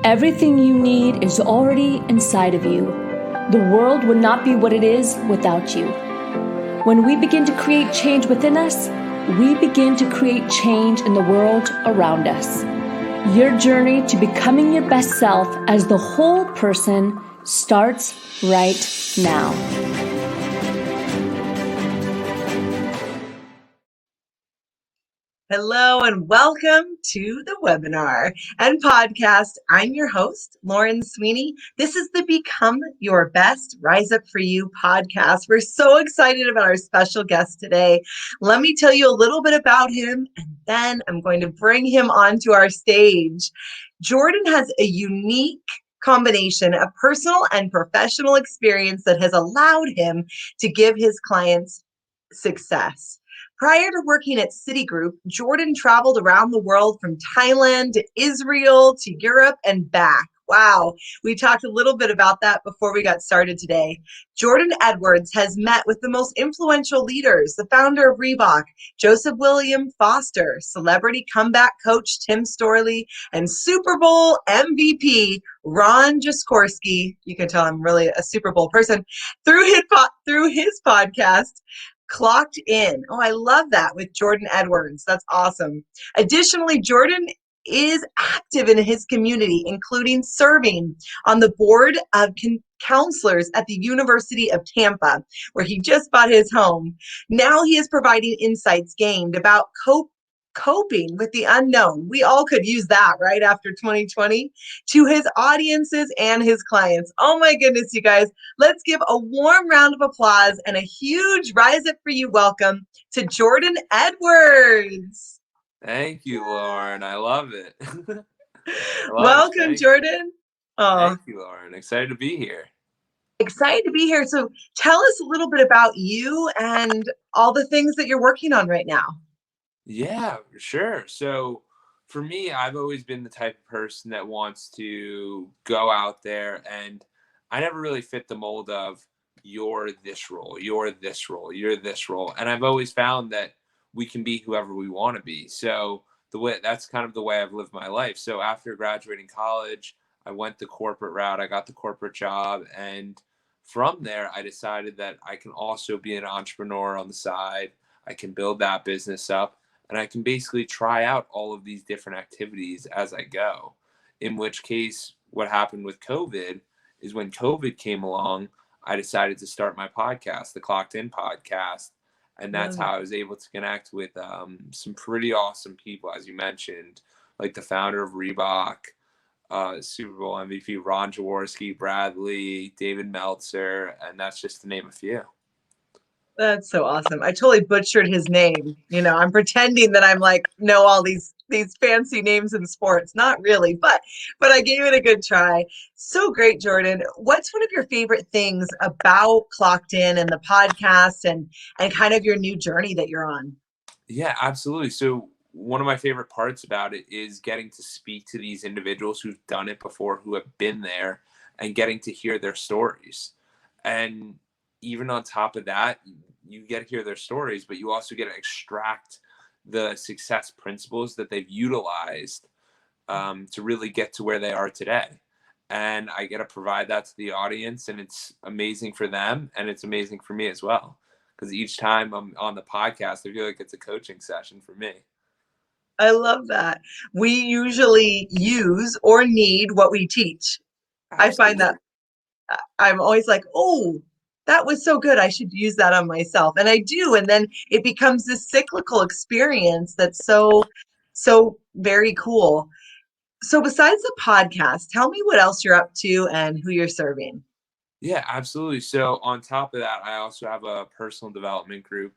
Everything you need is already inside of you. The world would not be what it is without you. When we begin to create change within us, we begin to create change in the world around us. Your journey to becoming your best self as the whole person starts right now. Hello and welcome to the webinar and podcast. I'm your host, Lauren Sweeney. This is the Become Your Best Rise Up For You podcast. We're so excited about our special guest today. Let me tell you a little bit about him, and then I'm going to bring him onto our stage. Jordan has a unique combination of personal and professional experience that has allowed him to give his clients success. Prior to working at CitiGroup, Jordan traveled around the world from Thailand to Israel to Europe and back. Wow. We talked a little bit about that before we got started today. Jordan Edwards has met with the most influential leaders, the founder of Reebok, Joseph William Foster, celebrity comeback coach Tim Storey, and Super Bowl MVP Ron Jaworski. You can tell I'm really a Super Bowl person. Through his podcast, Clocked In. Oh, I love that, with Jordan Edwards. That's awesome. Additionally, Jordan is active in his community, including serving on the Board of Councilors at the University of Tampa, where he just bought his home. Now he is providing insights gained about coping with the unknown. We all could use that, right, after 2020, to his audiences and his clients. Oh my goodness, you guys. Let's give a warm round of applause and a huge Rise Up For You welcome to Jordan Edwards. Thank you, Lauren. I love it. Welcome, Jordan. Thank you, Lauren. Excited to be here. Excited to be here. So tell us a little bit about you and all the things that you're working on right now. Yeah, sure. So for me, I've always been the type of person that wants to go out there, and I never really fit the mold of you're this role, you're this role, you're this role. And I've always found that we can be whoever we want to be. So that's kind of the way I've lived my life. So after graduating college, I went the corporate route. I got the corporate job, and from there, I decided that I can also be an entrepreneur on the side. I can build that business up, and I can basically try out all of these different activities as I go. In which case, what happened with COVID is when COVID came along, I decided to start my podcast, the Clocked In podcast. And that's how I was able to connect with some pretty awesome people, as you mentioned, like the founder of Reebok, Super Bowl MVP Ron Jaworski, Bradley, David Meltzer, and that's just to name a few. That's so awesome. I totally butchered his name. You know, I'm pretending that I'm like, know all these fancy names in sports. Not really, but I gave it a good try. So great, Jordan. What's one of your favorite things about Clocked In and the podcast and kind of your new journey that you're on? Yeah, absolutely. So one of my favorite parts about it is getting to speak to these individuals who've done it before, who have been there, and getting to hear their stories. And even on top of that, you get to hear their stories, but you also get to extract the success principles that they've utilized to really get to where they are today. And I get to provide that to the audience, and it's amazing for them, and it's amazing for me as well. Because each time I'm on the podcast, I feel like it's a coaching session for me. I love that. We usually use or need what we teach. Absolutely. I find that I'm always like, oh, that was so good. I should use that on myself. And I do. And then it becomes this cyclical experience that's so very cool. So besides the podcast, tell me what else you're up to and who you're serving. Yeah, absolutely. So on top of that, I also have a personal development group,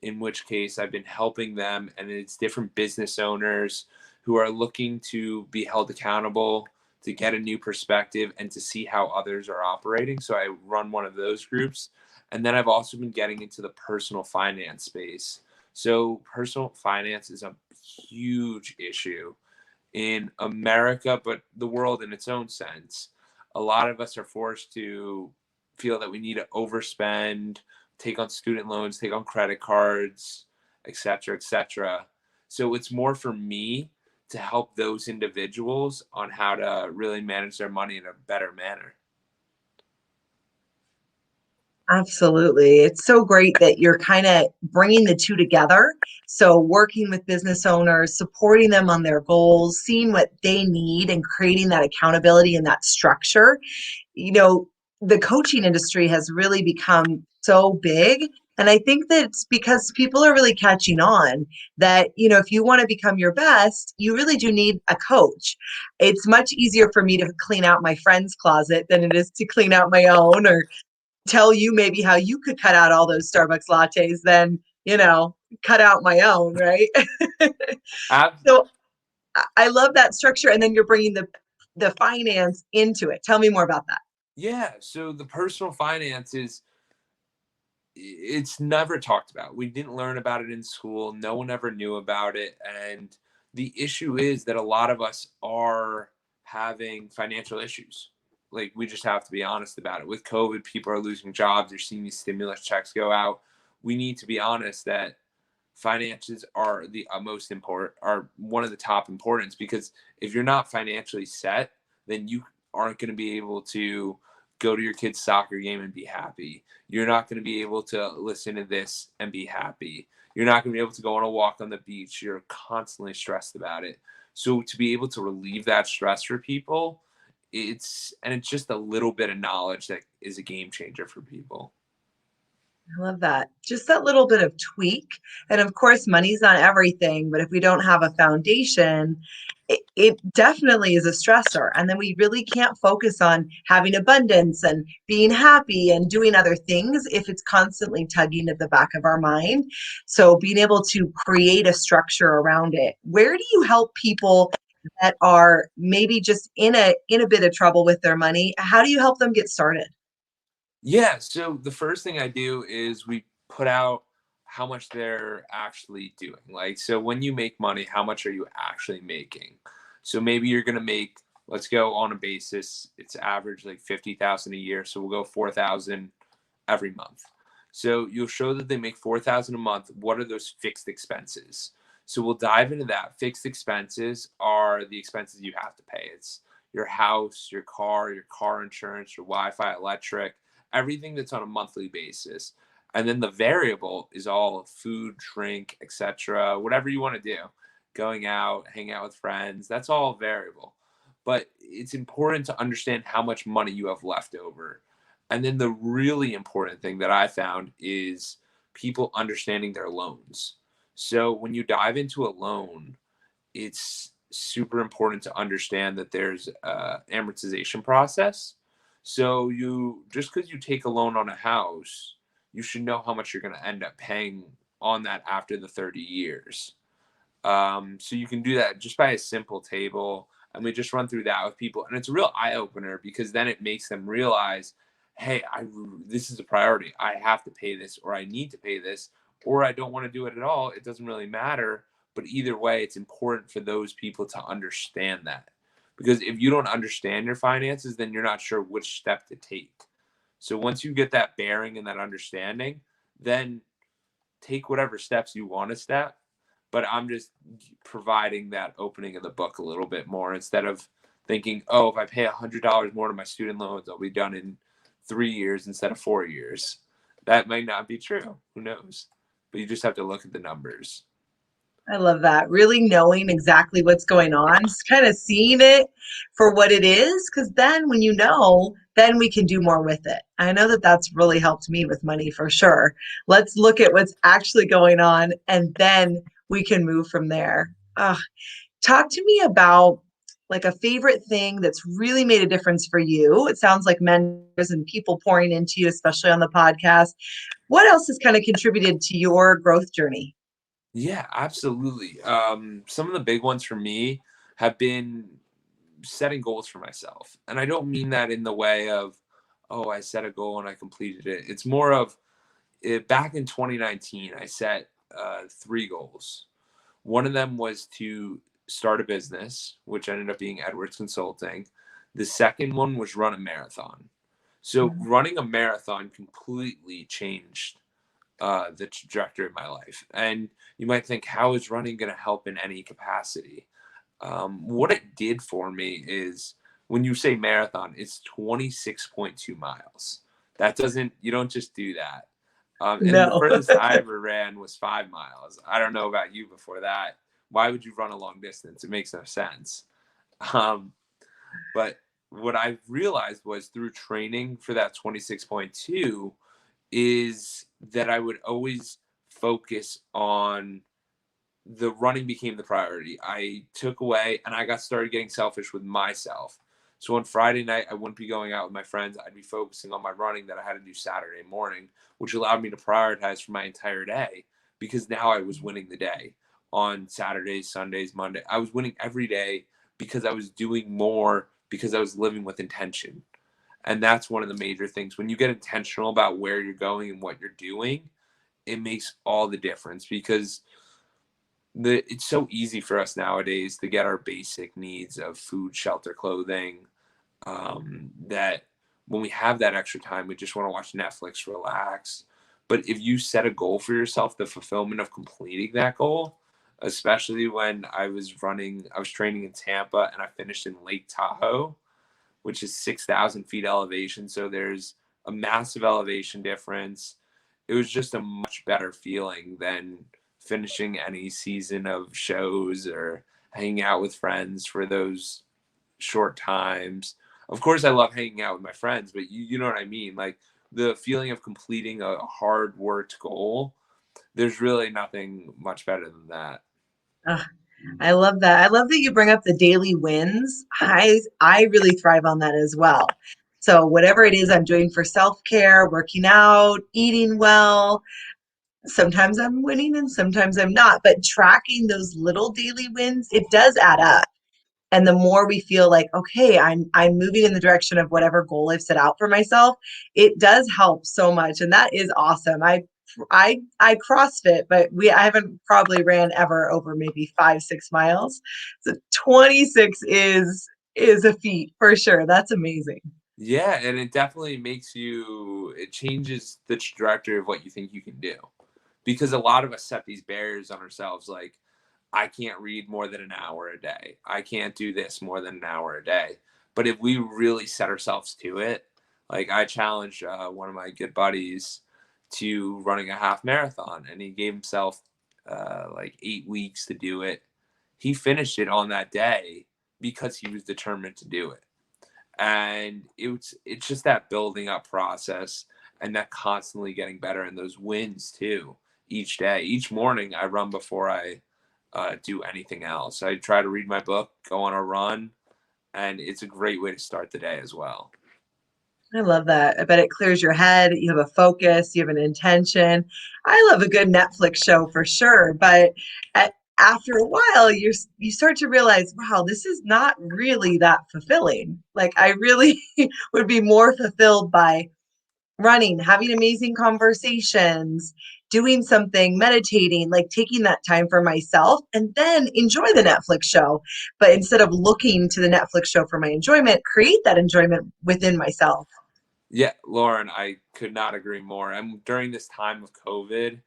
in which case I've been helping them, and it's different business owners who are looking to be held accountable, to get a new perspective, and to see how others are operating. So I run one of those groups. And then I've also been getting into the personal finance space. So personal finance is a huge issue in America, but the world in its own sense. A lot of us are forced to feel that we need to overspend, take on student loans, take on credit cards, et cetera, et cetera. So it's more for me to help those individuals on how to really manage their money in a better manner. Absolutely. It's so great that you're kind of bringing the two together. So, working with business owners, supporting them on their goals, seeing what they need, and creating that accountability and that structure. You know, the coaching industry has really become so big. And I think that it's because people are really catching on that, if you want to become your best, you really do need a coach. It's much easier for me to clean out my friend's closet than it is to clean out my own, or tell you maybe how you could cut out all those Starbucks lattes than, cut out my own, right? Ab- So I love that structure. And then you're bringing the finance into it. Tell me more about that. yeah. So the personal finances, it's never talked about. We didn't learn about it in school. No one ever knew about it. And the issue is that a lot of us are having financial issues. Like, we just have to be honest about it. With COVID, people are losing jobs. You're seeing these stimulus checks go out. We need to be honest that finances are the most important, are one of the top importance, because if you're not financially set, then you aren't going to be able to go to your kid's soccer game and be happy. You're not going to be able to listen to this and be happy. You're not going to be able to go on a walk on the beach. You're constantly stressed about it. So to be able to relieve that stress for people, it's just a little bit of knowledge that is a game changer for people. I love that. Just that little bit of tweak. And of course, money's not everything, but if we don't have a foundation, it definitely is a stressor. And then we really can't focus on having abundance and being happy and doing other things if it's constantly tugging at the back of our mind. So being able to create a structure around it. Where do you help people that are maybe just in a bit of trouble with their money? How do you help them get started? Yeah, so the first thing I do is we put out how much they're actually doing. Like, so when you make money, how much are you actually making? So maybe you're going to make, let's go on a basis, it's average like 50,000 a year, so we'll go 4,000 every month. So you'll show that they make 4,000 a month. What are those fixed expenses? So we'll dive into that. Fixed expenses are the expenses you have to pay. It's your house, your car insurance, your Wi-Fi, electric, everything that's on a monthly basis. And then the variable is all food, drink, etc. Whatever you want to do, going out, hang out with friends, that's all variable. But it's important to understand how much money you have left over. And then the really important thing that I found is people understanding their loans. So when you dive into a loan, it's super important to understand that there's a amortization process. So you, just because you take a loan on a house, you should know how much you're going to end up paying on that after the 30 years. So you can do that just by a simple table. And we just run through that with people. And it's a real eye opener, because then it makes them realize, hey, this is a priority. I have to pay this, or I need to pay this, or I don't want to do it at all. It doesn't really matter. But either way, it's important for those people to understand that. Because if you don't understand your finances, then you're not sure which step to take. So once you get that bearing and that understanding, then take whatever steps you want to step. But I'm just providing that opening of the book a little bit more, instead of thinking, oh, if I pay $100 more to my student loans, I'll be done in 3 years instead of 4 years. That might not be true. Who knows? But you just have to look at the numbers. I love that. Really knowing exactly what's going on, just kind of seeing it for what it is. Because then when you know, then we can do more with it. I know that that's really helped me with money for sure. Let's look at what's actually going on, and then we can move from there. Talk to me about like a favorite thing that's really made a difference for you. It sounds like mentors and people pouring into you, especially on the podcast. What else has kind of contributed to your growth journey? Yeah, absolutely. Some of the big ones for me have been setting goals for myself. And I don't mean that in the way of, oh, I set a goal and I completed it. It's more of back in 2019, I set 3 goals. One of them was to start a business, which ended up being Edwards Consulting. The second one was run a marathon. So running a marathon completely changed the trajectory of my life. And you might think, how is running going to help in any capacity? What it did for me is, when you say marathon, it's 26.2 miles. You don't just do that. And the No. furthest I ever ran was 5 miles. I don't know about you before that. Why would you run a long distance? It makes no sense. But what I realized was, through training for that 26.2, is that I would always focus on the running became the priority. I took away, and I got started getting selfish with myself. So on Friday night, I wouldn't be going out with my friends. I'd be focusing on my running that I had to do Saturday morning, which allowed me to prioritize for my entire day, because now I was winning the day on Saturdays, Sundays, Monday. I was winning every day because I was doing more, because I was living with intention. And that's one of the major things. When you get intentional about where you're going and what you're doing, it makes all the difference, because it's so easy for us nowadays to get our basic needs of food, shelter, clothing, that when we have that extra time, we just want to watch Netflix, relax. But if you set a goal for yourself, the fulfillment of completing that goal, especially when I was training in Tampa, and I finished in Lake Tahoe, which is 6,000 feet elevation. So there's a massive elevation difference. It was just a much better feeling than finishing any season of shows or hanging out with friends for those short times. Of course, I love hanging out with my friends, but you know what I mean? Like, the feeling of completing a hard worked goal, there's really nothing much better than that. Ugh, I love that. I love that you bring up the daily wins. I really thrive on that as well. So whatever it is I'm doing for self-care, working out, eating well, sometimes I'm winning and sometimes I'm not, but tracking those little daily wins, it does add up. And the more we feel like, okay, I'm moving in the direction of whatever goal I've set out for myself, it does help so much. And that is awesome. I CrossFit, but I haven't probably ran ever over maybe 5, 6 miles. So 26 is a feat for sure. That's amazing. Yeah, and it changes the trajectory of what you think you can do. Because a lot of us set these barriers on ourselves, like, I can't read more than an hour a day. I can't do this more than an hour a day. But if we really set ourselves to it, like, I challenged one of my good buddies to running a half marathon, and he gave himself like 8 weeks to do it. He finished it on that day because he was determined to do it. And it's just that building up process, and that constantly getting better, and those wins too. Each day, each morning, I run before I do anything else. I try to read my book, go on a run, and it's a great way to start the day as well. I love that. I bet it clears your head. You have a focus, you have an intention. I love a good Netflix show for sure, but after a while, you start to realize, wow, this is not really that fulfilling. Like, I really would be more fulfilled by running, having amazing conversations, doing something, meditating, like taking that time for myself, and then enjoy the Netflix show. But instead of looking to the Netflix show for my enjoyment, create that enjoyment within myself. Yeah, Lauren, I could not agree more. And during this time of COVID,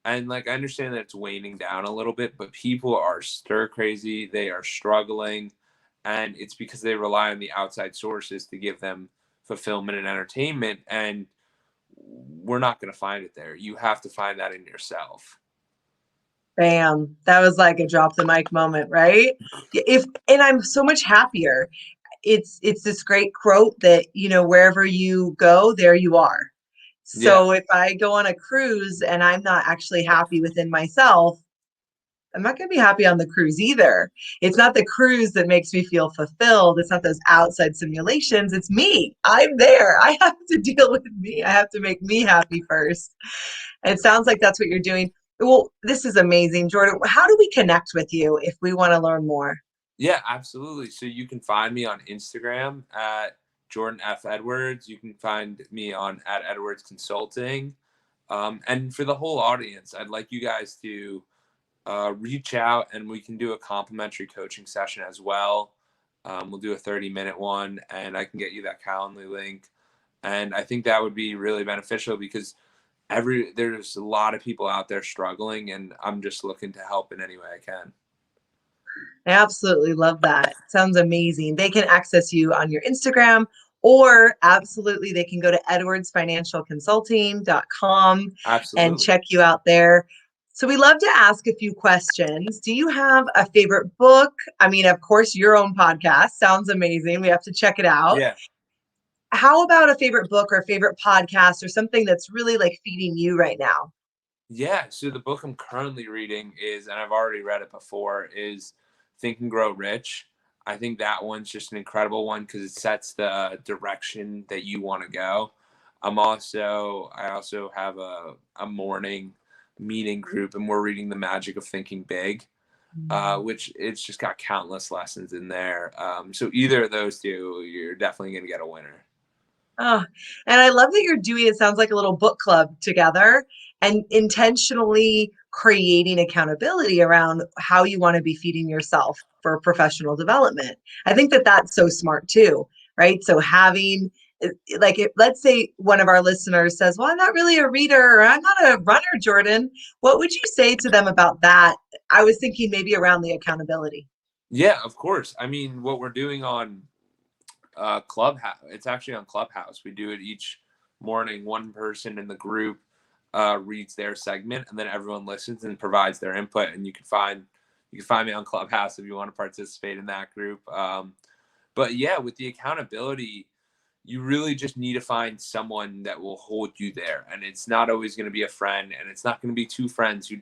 and like, I understand that it's waning down a little bit, but people are stir crazy. They are struggling, and it's because they rely on the outside sources to give them fulfillment and entertainment. And we're not going to find it there. You have to find that in yourself. Bam. That was like a drop the mic moment, right? And I'm so much happier. It's this great quote that, wherever you go, there you are. Yeah. So if I go on a cruise and I'm not actually happy within myself, I'm not going to be happy on the cruise either. It's not the cruise that makes me feel fulfilled. It's not those outside simulations. It's me. I'm there. I have to deal with me. I have to make me happy first. And it sounds like that's what you're doing. Well, this is amazing, Jordan. How do we connect with you if we want to learn more? Yeah, absolutely. So you can find me on Instagram at Jordan F. Edwards. You can find me on at Edwards Consulting. And for the whole audience, I'd like you guys to reach out, and we can do a complimentary coaching session as well. We'll do a 30-minute one, and I can get you that Calendly link. And I think that would be really beneficial, because there's a lot of people out there struggling, and I'm just looking to help in any way I can. I absolutely love that. Sounds amazing. They can access you on your Instagram, or absolutely they can go to edwardsfinancialconsulting.com and Absolutely. check you out there. So we love to ask a few questions. Do you have a favorite book? I mean, of course, your own podcast sounds amazing. We have to check it out. Yeah. How about a favorite book or favorite podcast or something that's really like feeding you right now? Yeah. So the book I'm currently reading is, and I've already read it before, is Think and Grow Rich. I think that one's just an incredible one because it sets the direction that you want to go. I also have a morning meeting group, and we're reading The Magic of Thinking Big, which it's just got countless lessons in there. So either of those two, you're definitely going to get a winner. Oh, and I love that you're doing it sounds like a little book club together and intentionally creating accountability around how you want to be feeding yourself for professional development. I think that that's so smart too, right? So having like if, let's say one of our listeners says, "Well, I'm not really a reader or I'm not a runner, Jordan." What would you say to them about that? I was thinking maybe around the accountability. Yeah, of course. I mean, what we're doing on Clubhouse, it's actually on Clubhouse. We do it each morning. One person in the group reads their segment, and then everyone listens and provides their input. And you can find me on Clubhouse if you want to participate in that group. But yeah, with the accountability, you really just need to find someone that will hold you there, and it's not always going to be a friend, and it's not going to be two friends who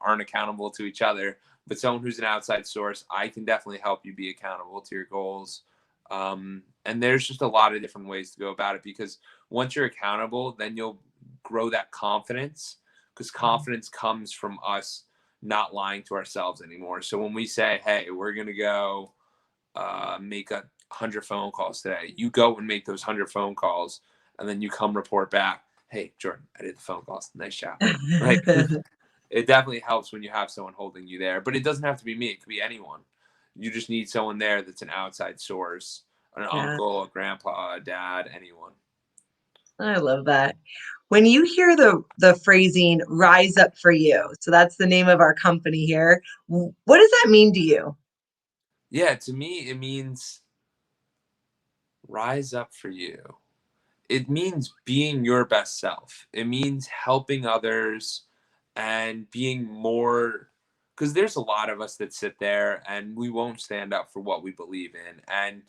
aren't accountable to each other, but someone who's an outside source. I can definitely help you be accountable to your goals. And there's just a lot of different ways to go about it, because once you're accountable, then you'll grow that confidence, because confidence comes from us not lying to ourselves anymore. So when we say, hey, we're going to go make 100 phone calls today, you go and make those 100 phone calls, and then you come report back, hey, Jordan, I did the phone calls. Nice job. Like, it definitely helps when you have someone holding you there, but it doesn't have to be me. It could be anyone. You just need someone there that's an outside source, an Yeah, uncle, a grandpa, a dad, anyone. I love that. When you hear the phrasing "rise up for you," so that's the name of our company here. What does that mean to you? Yeah, to me, it means rise up for you. It means being your best self. It means helping others and being more, because there's a lot of us that sit there and we won't stand up for what we believe in. And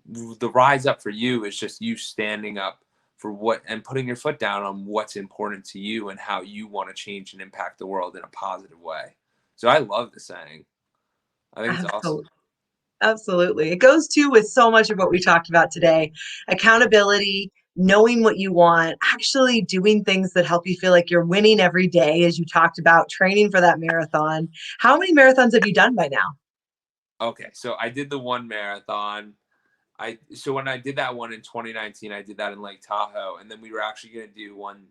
the rise up for you is just you standing up for what and putting your foot down on what's important to you and how you want to change and impact the world in a positive way. So I love the saying. I think it's awesome. Absolutely. Absolutely. It goes too with so much of what we talked about today. Accountability, knowing what you want, actually doing things that help you feel like you're winning every day, as you talked about, training for that marathon. How many marathons have you done by now? Okay, so I did the one marathon. So when I did that one in 2019, I did that in Lake Tahoe, and then we were actually going to do one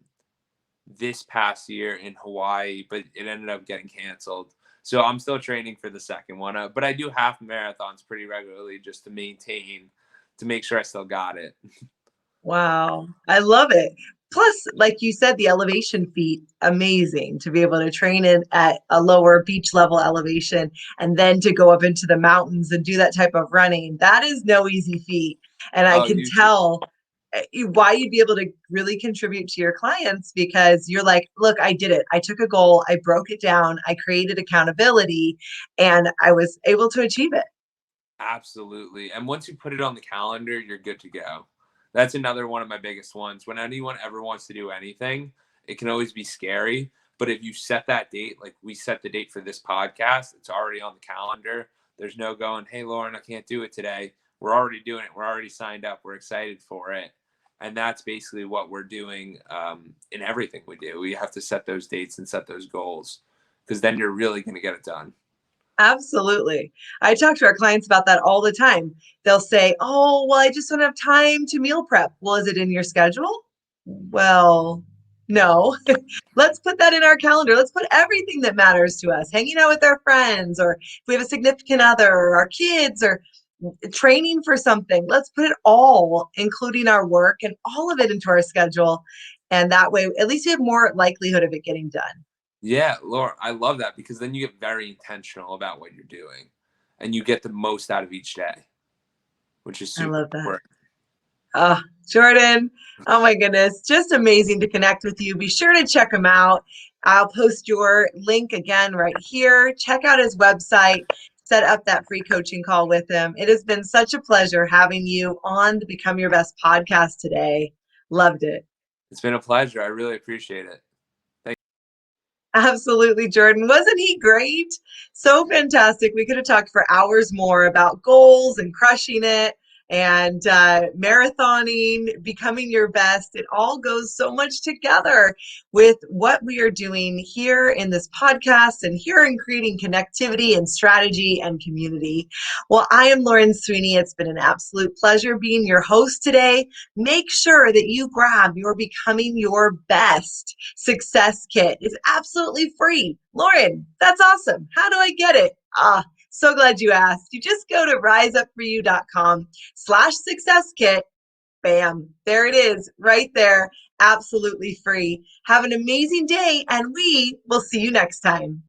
this past year in Hawaii, but it ended up getting canceled. So I'm still training for the second one, but I do half marathons pretty regularly just to make sure I still got it. Wow, I love it. Plus, like you said, the elevation feat, amazing to be able to train it at a lower beach level elevation and then to go up into the mountains and do that type of running. That is no easy feat. And I Oh, can you should. tell why you'd be able to really contribute to your clients because you're like, look, I did it. I took a goal, I broke it down, I created accountability, and I was able to achieve it. Absolutely. And once you put it on the calendar, you're good to go. That's another one of my biggest ones. When anyone ever wants to do anything, it can always be scary. But if you set that date, like we set the date for this podcast, it's already on the calendar. There's no going, hey, Lauren, I can't do it today. We're already doing it. We're already signed up. We're excited for it. And that's basically what we're doing in everything we do. We have to set those dates and set those goals, because then you're really going to get it done. Absolutely. I talk to our clients about that all the time. They'll say, "Oh, well, I just don't have time to meal prep." Well, is it in your schedule? Well, no. Let's put that in our calendar. Let's put everything that matters to us, hanging out with our friends, or if we have a significant other, or our kids, or training for something. Let's put it all, including our work and all of it, into our schedule. And that way, at least we have more likelihood of it getting done. Yeah, Laura, I love that, because then you get very intentional about what you're doing. and you get the most out of each day, which is I super love that. important. Jordan, oh my goodness, just amazing to connect with you. Be sure to check him out. I'll post your link again right here. Check out his website, set up that free coaching call with him. It has been such a pleasure having you on the Become Your Best podcast today. Loved it. It's been a pleasure. I really appreciate it. Absolutely, Jordan. Wasn't he great? So fantastic. We could have talked for hours more about goals and crushing it and marathoning, becoming your best. It all goes so much together with what we are doing here in this podcast and here in creating connectivity and strategy and community. Well, I am Lauren Sweeney. It's been an absolute pleasure being your host today. Make sure that you grab your Becoming Your Best Success Kit. It's absolutely free. Lauren, that's awesome. How do I get it? So glad you asked. You just go to riseupforyou.com/success kit. Bam, there it is right there. Absolutely free. Have an amazing day, and we will see you next time.